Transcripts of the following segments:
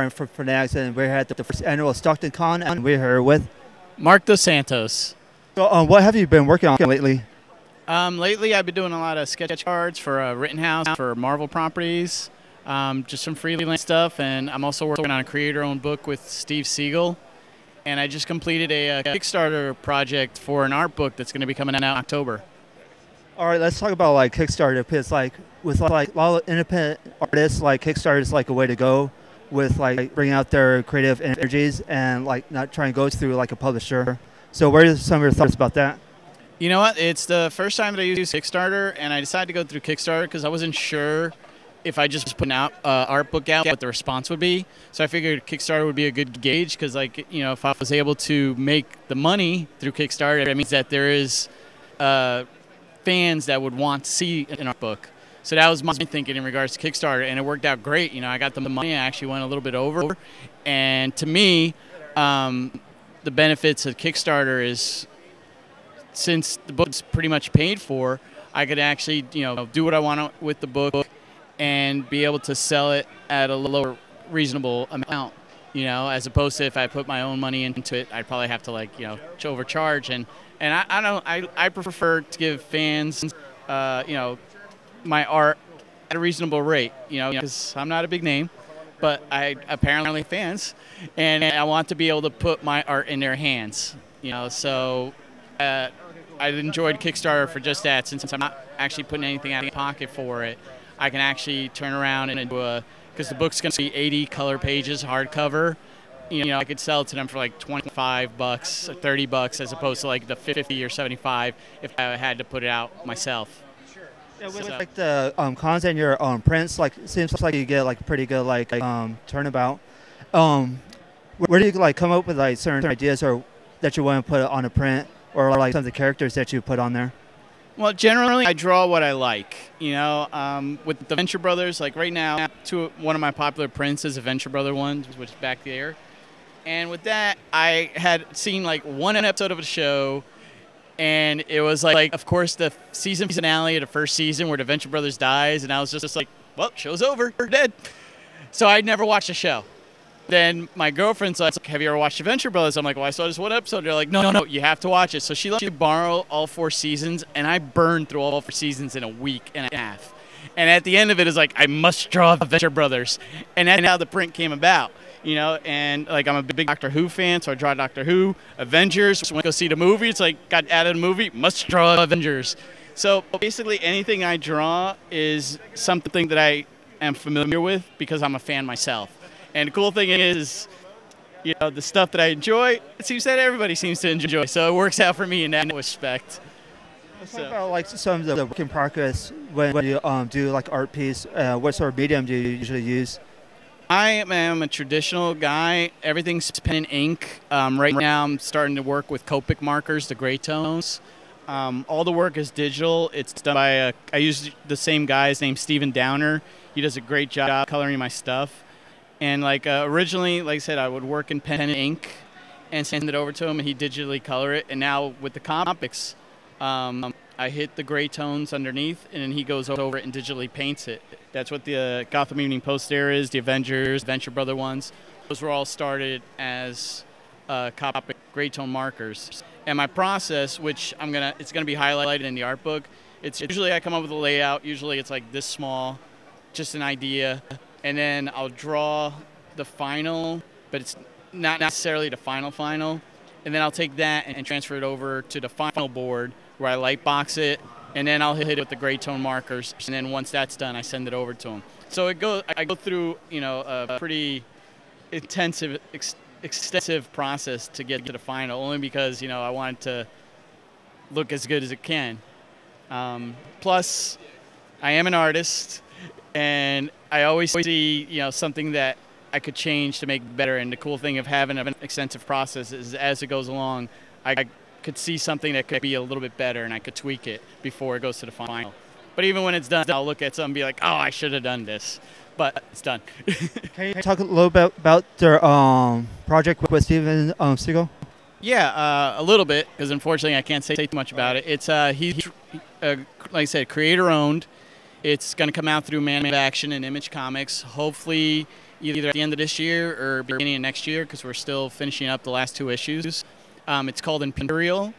for Fanatics, and we're here at the first annual Stockton Con, and we're here with Mark the Santos. So, what have you been working on lately? Lately, I've been doing a lot of sketch cards for Rittenhouse, for Marvel properties, just some freelance stuff, and I'm also working on a creator-owned book with Steve Siegel. And I just completed a Kickstarter project for an art book that's going to be coming out in October. All right, let's talk about like Kickstarter, because like with like a lot of independent artists, like Kickstarter is like a way to go with like bringing out their creative energies and like not trying to go through like a publisher. So, what are some of your thoughts about that? You know what? It's the first time that I used Kickstarter, and I decided to go through Kickstarter because I wasn't sure if I just put an art book out, what the response would be. So I figured Kickstarter would be a good gauge because, like, you know, if I was able to make the money through Kickstarter, it means that there is fans that would want to see an art book. So that was my thinking in regards to Kickstarter, and it worked out great. You know, I got the money. I actually went a little bit over. And to me, the benefits of Kickstarter is, since the book's pretty much paid for, I could actually, you know, do what I want with the book and be able to sell it at a lower reasonable amount, you know, as opposed to if I put my own money into it, I'd probably have to, like, you know, overcharge. And I prefer to give fans, you know, my art at a reasonable rate, you know, because I'm not a big name, but I apparently fans, and I want to be able to put my art in their hands, you know. So I enjoyed Kickstarter for just that. Since I'm not actually putting anything out of my pocket for it, I can actually turn around and do because the book's going to be 80 color pages, hardcover. You know, I could sell it to them for like $25 or $30 as opposed to like the 50 or 75 if I had to put it out myself. Yeah, with like the cons and your prints, like it seems like you get like pretty good like turnabout. Where do you like come up with like certain ideas or that you want to put on a print, or like some of the characters that you put on there? Well, generally, I draw what I like. You know, with the Venture Brothers, like right now, one of my popular prints is a Venture Brother one, which is back there. And with that, I had seen like one episode of a show, and it was like, of course, the season finale of the first season where the Venture Brothers dies, and I was just like, well, show's over, we're dead. So I'd never watched the show. Then my girlfriend's like, have you ever watched The Venture Brothers? I'm like, well, I saw this one episode. They're like, no, you have to watch it. So she let me borrow all 4 seasons, and I burned through all 4 seasons in a week and a half. And at the end of it is like, I must draw The Venture Brothers. And that's how the print came about, you know. And like, I'm a big Doctor Who fan, so I draw Doctor Who. Avengers, when I go see the movie, it's like, got added a movie, must draw Avengers. So basically anything I draw is something that I am familiar with because I'm a fan myself. And the cool thing is, you know, the stuff that I enjoy, it seems that everybody seems to enjoy. So it works out for me in that respect. Let's talk about like some of the work in progress when you do like art piece. What sort of medium do you usually use? I am a traditional guy. Everything's pen and ink. Right now I'm starting to work with Copic markers, the gray tones. All the work is digital. It's done by I use the same guy. His name's Steven Downer. He does a great job coloring my stuff. And like originally, like I said, I would work in pen and ink and send it over to him, and he'd digitally color it. And now with the comics, I hit the gray tones underneath, and then he goes over it and digitally paints it. That's what the Gotham Evening Post there is, the Avengers, Venture Brother ones. Those were all started as Copic gray tone markers. And my process, which it's gonna be highlighted in the art book. It's usually I come up with a layout. Usually it's like this small, just an idea. And then I'll draw the final, but it's not necessarily the final. And then I'll take that and transfer it over to the final board where I light box it, and then I'll hit it with the gray tone markers. And then once that's done, I send it over to them. So I go through, you know, a pretty intensive, extensive process to get to the final, only because, you know, I want it to look as good as it can. Plus, I am an artist, and I always see, you know, something that I could change to make it better. And the cool thing of having an extensive process is as it goes along, I could see something that could be a little bit better, and I could tweak it before it goes to the final. But even when it's done, I'll look at something and be like, oh, I should have done this. But it's done. Can you talk a little bit about their project with Steven Siegel? Yeah, a little bit, because unfortunately I can't say too much about it. It's he's like I said, creator-owned. It's going to come out through Man of Action and Image Comics. Hopefully either at the end of this year or beginning of next year because we're still finishing up the last 2 issues. It's called Imperial,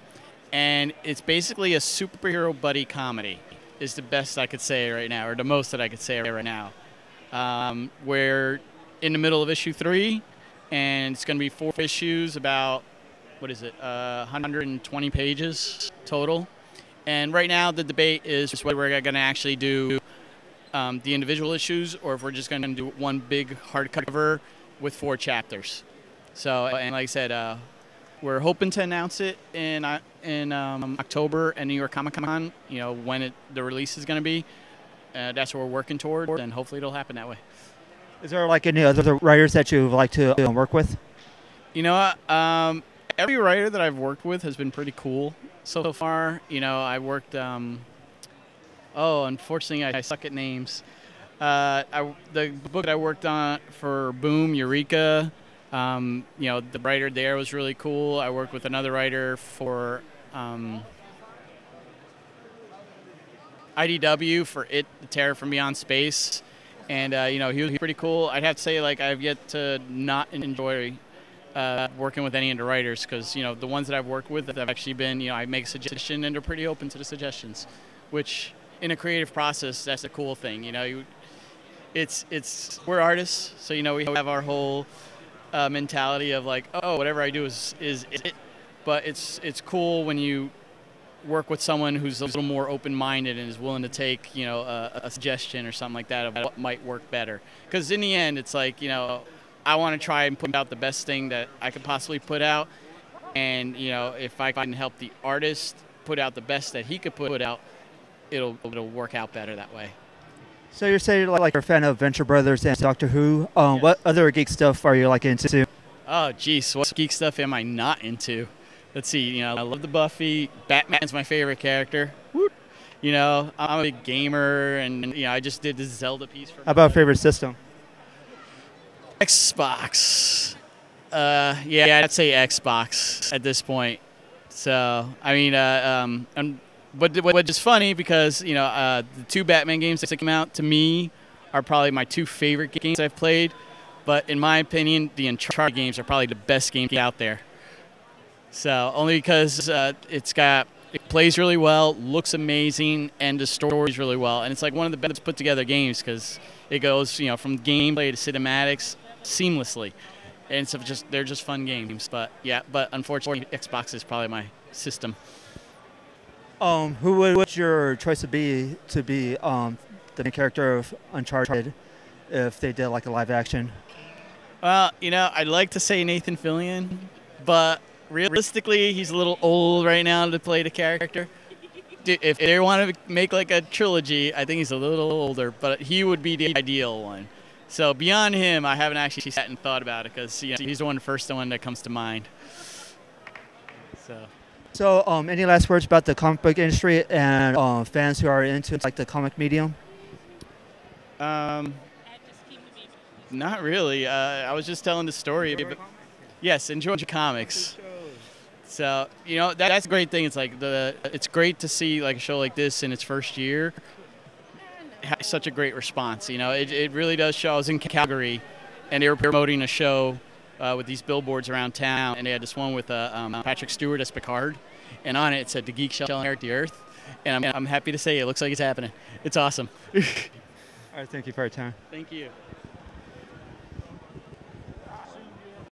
and it's basically a superhero buddy comedy is the best I could say right now, or the most that I could say right now. We're in the middle of issue 3, and it's going to be 4 issues, about, 120 pages total. And right now the debate is whether we're going to actually do the individual issues or if we're just going to do one big hardcover with 4 chapters. So, and like I said, we're hoping to announce it in October at New York Comic Con. You know when the release is going to be. That's what we're working toward, and hopefully it'll happen that way. Is there like any other writers that you would like to work with? You know what? Every writer that I've worked with has been pretty cool so far. You know, I worked. Unfortunately, I suck at names. The book that I worked on for Boom, Eureka. You know, the writer there was really cool. I worked with another writer for IDW for It, The Terror from Beyond Space. And, you know, he was pretty cool. I'd have to say, like, I've yet to not enjoy working with any of the writers because, you know, the ones that I've worked with have actually been, you know, I make a suggestion and they're pretty open to the suggestions, which in a creative process, that's a cool thing. You know, we're artists, so, you know, we have our whole mentality of like, oh, whatever I do is it. But it's cool when you work with someone who's a little more open-minded and is willing to take, you know, a suggestion or something like that of what might work better. Because in the end, it's like, you know, I want to try and put out the best thing that I could possibly put out. And, you know, if I can help the artist put out the best that he could put out, it'll work out better that way. So you're saying like you're a fan of Venture Brothers and Doctor Who. Yes. What other geek stuff are you like into? Oh, geez, what geek stuff am I not into? Let's see, you know, I love the Buffy. Batman's my favorite character. Whoop. You know, I'm a big gamer, and, you know, I just did this Zelda piece for. How about favorite system? Xbox. Yeah, I'd say Xbox at this point. So, I mean, but it's funny because, you know, the 2 Batman games that came out to me are probably my 2 favorite games I've played. But in my opinion, the Uncharted games are probably the best games out there. So only because it plays really well, looks amazing, and the story's really well. And it's like one of the best put together games because it goes, you know, from gameplay to cinematics seamlessly. And so they're just fun games. But yeah, but unfortunately, Xbox is probably my system. Who would your choice be the main character of Uncharted if they did like a live action? Well, you know, I'd like to say Nathan Fillion, but realistically, he's a little old right now to play the character. If they want to make like a trilogy, I think he's a little older, but he would be the ideal one. So beyond him, I haven't actually sat and thought about it because, you know, he's the first one that comes to mind. So, any last words about the comic book industry and fans who are into like the comic medium? Not really. I was just telling the story. Yes, enjoy comics. So, you know, that's a great thing. It's like it's great to see like a show like this in its first year have such a great response. You know, it really does show. I was in Calgary, and they were promoting a show with these billboards around town, and they had this one with Patrick Stewart as Picard, and on it said "The Geek Shall Inherit the Earth," and I'm happy to say it looks like it's happening. It's awesome. All right, thank you for your time. Thank you.